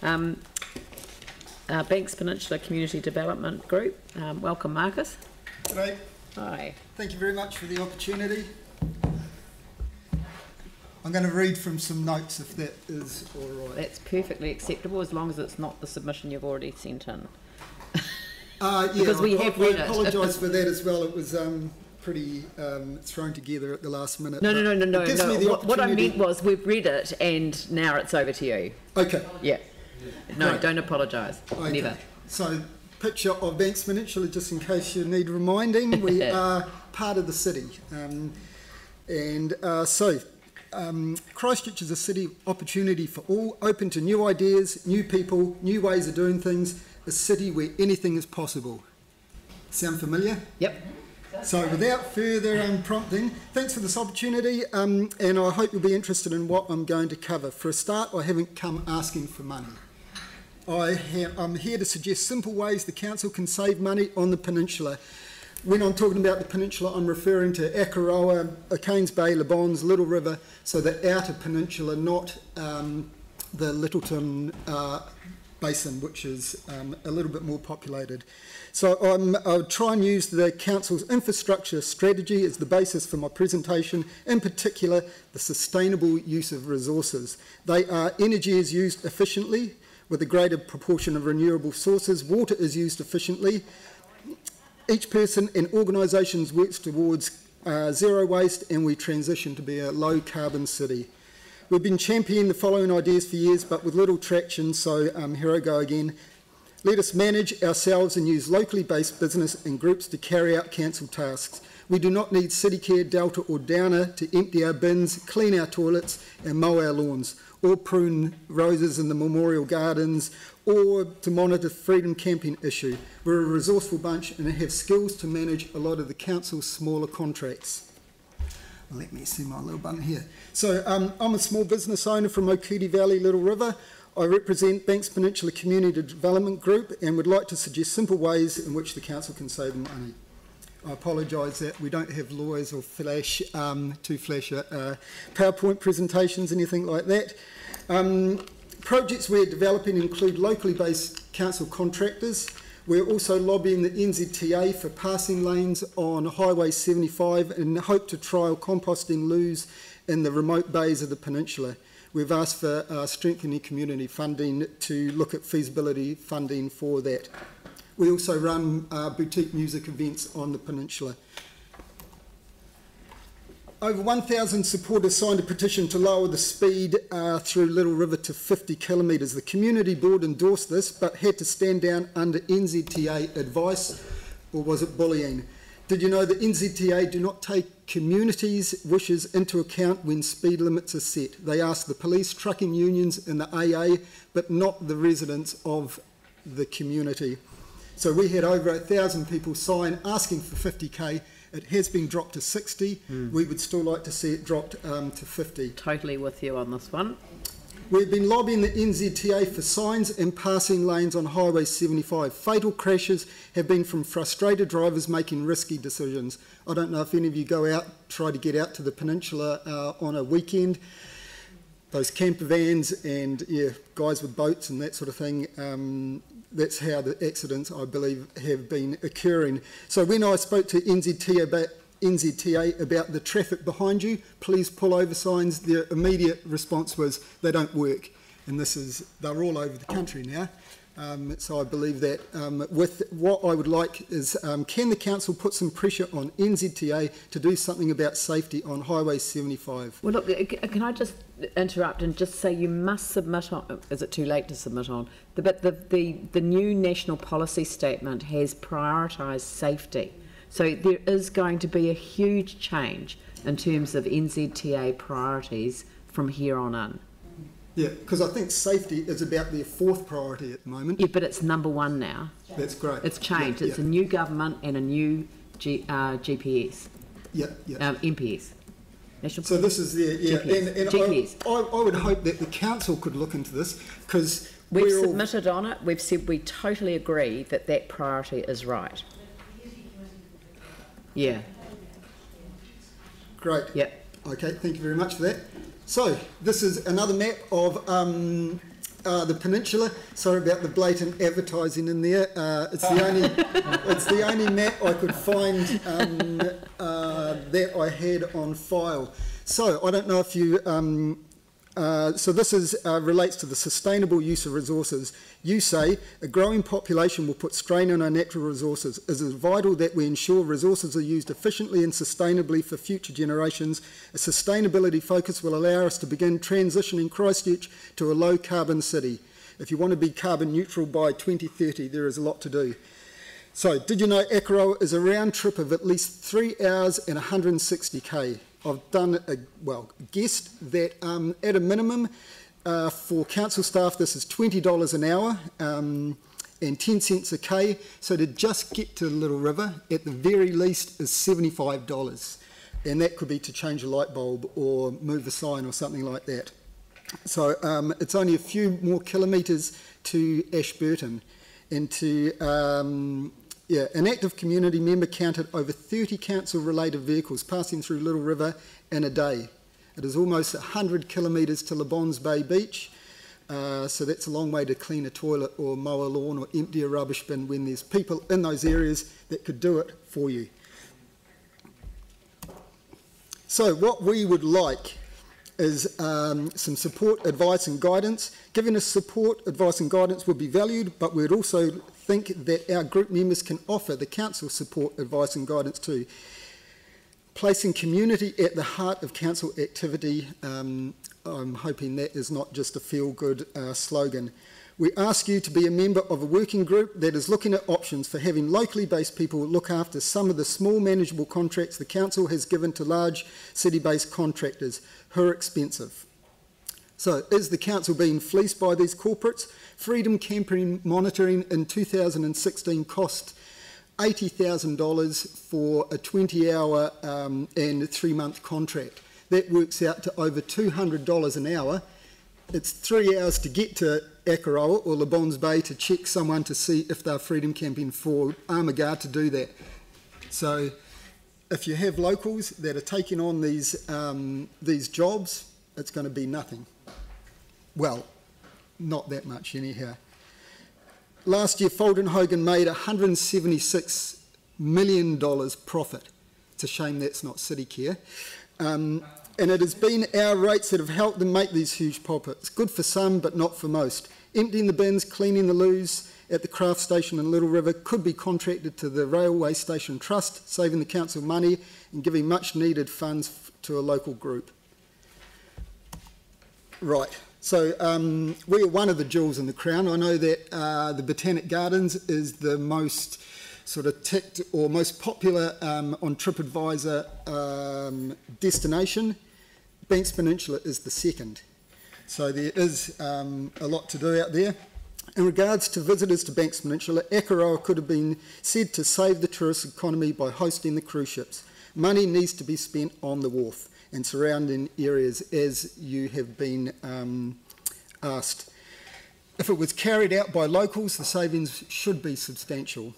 Banks Peninsula Community Development Group. Welcome, Marcus. G'day. Hi. Thank you very much for the opportunity. I'm going to read from some notes if that is all right. That's perfectly acceptable as long as it's not the submission you've already sent in. Yeah, because we have read it. I apologise for that as well. It was pretty thrown together at the last minute. No. What I meant was we've read it and now it's over to you. Okay. Yeah. No, Great. don't apologise. Okay. Never. So, picture of Banks Peninsula, just in case you need reminding, we are part of the city. Christchurch is a city of opportunity for all, open to new ideas, new people, new ways of doing things, a city where anything is possible. Sound familiar? Yep. So without further prompting, thanks for this opportunity, and I hope you'll be interested in what I'm going to cover. For a start, I haven't come asking for money. I'm here to suggest simple ways the council can save money on the peninsula. When I'm talking about the peninsula, I'm referring to Akaroa, Cairns Bay, Le Bons, Little River, so the outer peninsula, not the Littleton Basin, which is a little bit more populated. So I'll try and use the council's infrastructure strategy as the basis for my presentation, in particular the sustainable use of resources. They are energy is used efficiently with a greater proportion of renewable sources, water is used efficiently, each person and organisations works towards zero waste, and we transition to be a low carbon city. We've been championing the following ideas for years, but with little traction, so here I go again. Let us manage ourselves and use locally based business and groups to carry out council tasks. We do not need CityCare, Delta or Downer to empty our bins, clean our toilets and mow our lawns, or prune roses in the memorial gardens, or to monitor freedom camping issue. We're a resourceful bunch and have skills to manage a lot of the council's smaller contracts. Let me see my little button here. So I'm a small business owner from Okudi Valley, Little River. I represent Banks Peninsula Community Development Group and would like to suggest simple ways in which the council can save money. I apologise that we don't have lawyers or flash PowerPoint presentations, anything like that. Projects we're developing include locally based council contractors. We're also lobbying the NZTA for passing lanes on Highway 75 and hope to trial composting loos in the remote bays of the peninsula. We've asked for strengthening community funding to look at feasibility funding for that. We also run boutique music events on the peninsula. Over 1,000 supporters signed a petition to lower the speed through Little River to 50 kilometres. The community board endorsed this but had to stand down under NZTA advice, or was it bullying? Did you know that NZTA do not take communities' wishes into account when speed limits are set? They ask the police, trucking unions and the AA, but not the residents of the community. So we had over 1,000 people sign asking for 50k. It has been dropped to 60. We would still like to see it dropped to 50. Totally with you on this one. We've been lobbying the NZTA for signs and passing lanes on Highway 75. Fatal crashes have been from frustrated drivers making risky decisions. I don't know if any of you go out, try to get out to the peninsula on a weekend. Those camper vans and guys with boats and that sort of thing, that's how the accidents, I believe, have been occurring. So when I spoke to NZTA about the traffic behind you, please pull over signs, their immediate response was they don't work. And they're all over the country now. So I believe that with what I would like is, can the council put some pressure on NZTA to do something about safety on Highway 75? Well, look, can I just interrupt and just say you must submit on, is it too late to submit on? But the new national policy statement has prioritised safety. So there is going to be a huge change in terms of NZTA priorities from here on in. Yeah, because I think safety is about their fourth priority at the moment. Yeah, but it's number one now. That's great. It's changed. It's a new government and a new GPS. MPS. So this is their GPS. GPS. I would hope that the council could look into this because we've submitted on it. We've said we totally agree that that priority is right. Yeah. Great. Yep. Okay, thank you very much for that. So this is another map of the Peninsula. Sorry about the blatant advertising in there. It's the only map I could find that I had on file. So I don't know if you. So this relates to the sustainable use of resources. You say a growing population will put strain on our natural resources. It is vital that we ensure resources are used efficiently and sustainably for future generations. A sustainability focus will allow us to begin transitioning Christchurch to a low carbon city. If you want to be carbon neutral by 2030, there is a lot to do. So did you know Akaroa is a round trip of at least 3 hours and 160k? I've done guessed that at a minimum for council staff this is $20 an hour and 10 cents a k. So to just get to Little River at the very least is $75, and that could be to change a light bulb or move a sign or something like that. So it's only a few more kilometres to Ashburton, and to an active community member counted over 30 council-related vehicles passing through Little River in a day. It is almost 100 kilometres to Le Bons Bay Beach, so that's a long way to clean a toilet or mow a lawn or empty a rubbish bin when there's people in those areas that could do it for you. So what we would like is some support, advice and guidance. Giving us support, advice and guidance would be valued, but we would also think that our group members can offer the council support, advice and guidance too. Placing community at the heart of council activity, I'm hoping that is not just a feel-good slogan. We ask you to be a member of a working group that is looking at options for having locally based people look after some of the small manageable contracts the council has given to large city-based contractors who are expensive. So is the council being fleeced by these corporates? Freedom Camping Monitoring in 2016 cost $80,000 for a 20-hour and 3-month contract. That works out to over $200 an hour. It's 3 hours to get to Akaroa or Le Bons Bay to check someone to see if they're freedom camping for Armagard to do that. So if you have locals that are taking on these jobs, it's going to be nothing. Well, not that much anyhow. Last year, Folden Hogan made $176 million profit. It's a shame that's not City Care. And it has been our rates that have helped them make these huge profits. Good for some, but not for most. Emptying the bins, cleaning the loos at the craft station in Little River could be contracted to the Railway Station Trust, saving the council money and giving much needed funds to a local group. Right. So we are one of the jewels in the crown. I know that the Botanic Gardens is the most sort of ticked or most popular on TripAdvisor destination. Banks Peninsula is the second. So there is a lot to do out there. In regards to visitors to Banks Peninsula, Akaroa could have been said to save the tourist economy by hosting the cruise ships. Money needs to be spent on the wharf and surrounding areas, as you have been asked. If it was carried out by locals, the savings should be substantial.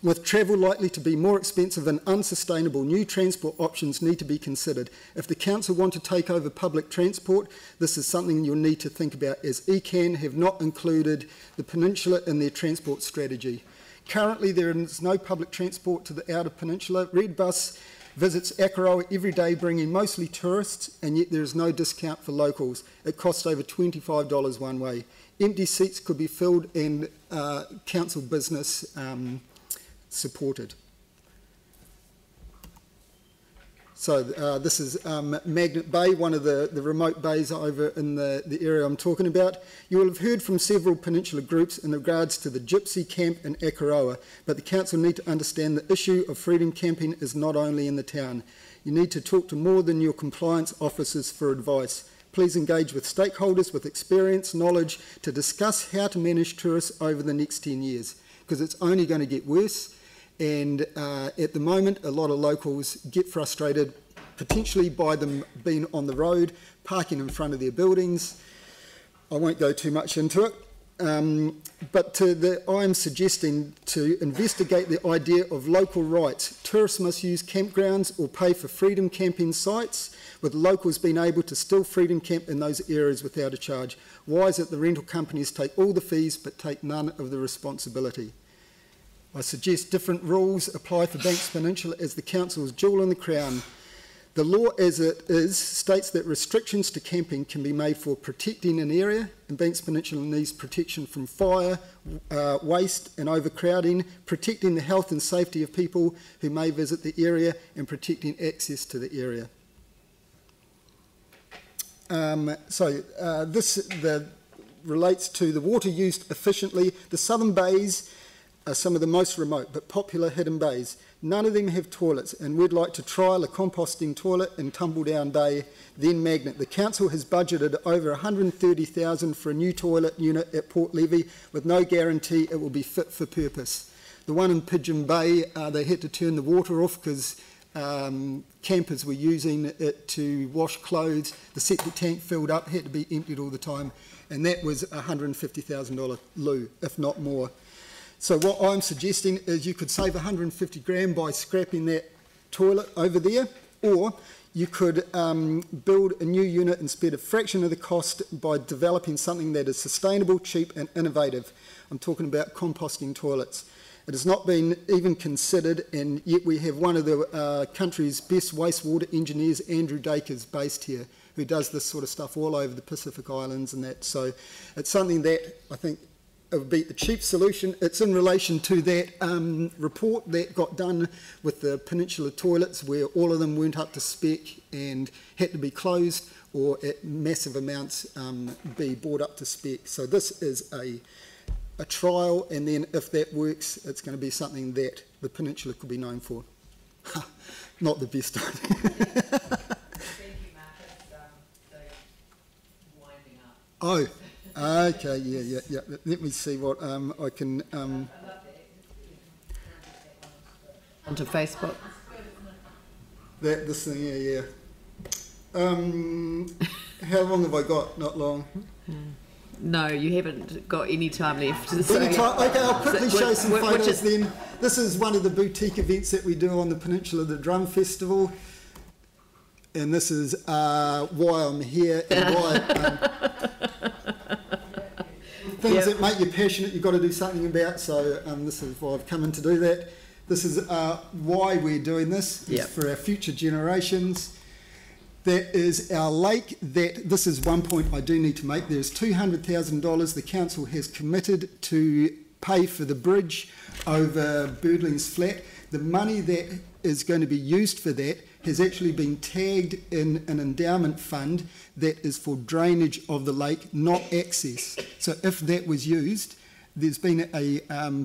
With travel likely to be more expensive and unsustainable, new transport options need to be considered. If the council want to take over public transport, this is something you'll need to think about, as ECAN have not included the peninsula in their transport strategy. Currently, there is no public transport to the outer peninsula. Red Bus visits Akaroa every day, bringing mostly tourists, and yet there is no discount for locals. It costs over $25 one way. Empty seats could be filled and council business supported. So this is Magnet Bay, one of the remote bays over in the area I'm talking about. You will have heard from several peninsula groups in regards to the Gypsy Camp in Akaroa, but the council need to understand the issue of freedom camping is not only in the town. You need to talk to more than your compliance officers for advice. Please engage with stakeholders with experience, knowledge to discuss how to manage tourists over the next 10 years, because it's only going to get worse. And at the moment, a lot of locals get frustrated, potentially by them being on the road, parking in front of their buildings. I won't go too much into it. But I am suggesting to investigate the idea of local rights. Tourists must use campgrounds or pay for freedom camping sites, with locals being able to still freedom camp in those areas without a charge. Why is it the rental companies take all the fees but take none of the responsibility? I suggest different rules apply for Banks Peninsula as the council's jewel in the crown. The law as it is states that restrictions to camping can be made for protecting an area, and Banks Peninsula needs protection from fire, waste and overcrowding, protecting the health and safety of people who may visit the area, and protecting access to the area. This relates to the water used efficiently. The southern bays are some of the most remote but popular hidden bays. None of them have toilets, and we'd like to trial a composting toilet in Tumbledown Bay, then Magnet. The council has budgeted over $130,000 for a new toilet unit at Port Levy, with no guarantee it will be fit for purpose. The one in Pigeon Bay, they had to turn the water off because campers were using it to wash clothes. The septic tank filled up, had to be emptied all the time, and that was a $150,000 loo, if not more. So what I'm suggesting is you could save 150 grand by scrapping that toilet over there, or you could build a new unit and spend a fraction of the cost by developing something that is sustainable, cheap and innovative. I'm talking about composting toilets. It has not been even considered, and yet we have one of the country's best wastewater engineers, Andrew Dacres, based here, who does this sort of stuff all over the Pacific Islands and that. So it's something that I think it would be a cheap solution. It's in relation to that report that got done with the Peninsula toilets, where all of them weren't up to spec and had to be closed, or at massive amounts be brought up to spec. So this is a trial, and then if that works, it's going to be something that the Peninsula could be known for. Not the best idea. Thank you, Marcus. So winding up. Oh. Okay, yeah. Let me see what I can... Onto Facebook. This thing, yeah. How long have I got? Not long. No, you haven't got any time left. So Okay, I'll quickly show some photos then. This is one of the boutique events that we do on the Peninsula, the Drum Festival. And this is why I'm here and why... things that make you passionate, you've got to do something about. So this is why I've come in to do that. This is why we're doing this. It's for our future generations. That is our lake. This is one point I do need to make. There's $200,000 the council has committed to pay for the bridge over Birdling's Flat. The money that is going to be used for that has actually been tagged in an endowment fund that is for drainage of the lake, not access. So if that was used, there's been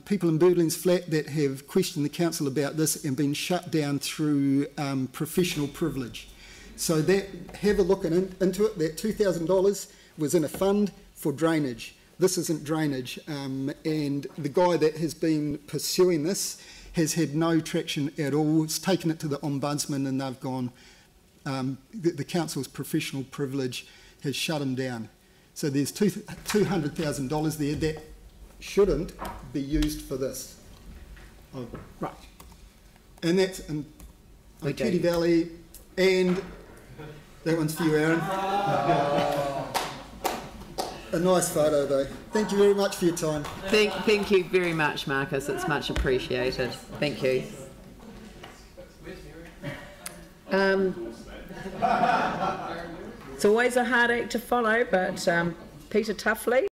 people in Birdling's Flat that have questioned the council about this and been shut down through professional privilege. So have a look into it. That $2,000 was in a fund for drainage. This isn't drainage, and the guy that has been pursuing this has had no traction at all. It's taken it to the Ombudsman, and they've gone, the council's professional privilege has shut him down. So there's $200,000 there that shouldn't be used for this. Oh. Right. And that's in Kitty Valley, and that one's for you, Aaron. A nice photo though. Thank you very much for your time. Thank you very much, Marcus. It's much appreciated. Thank you. It's always a hard act to follow, but Peter Tuffley.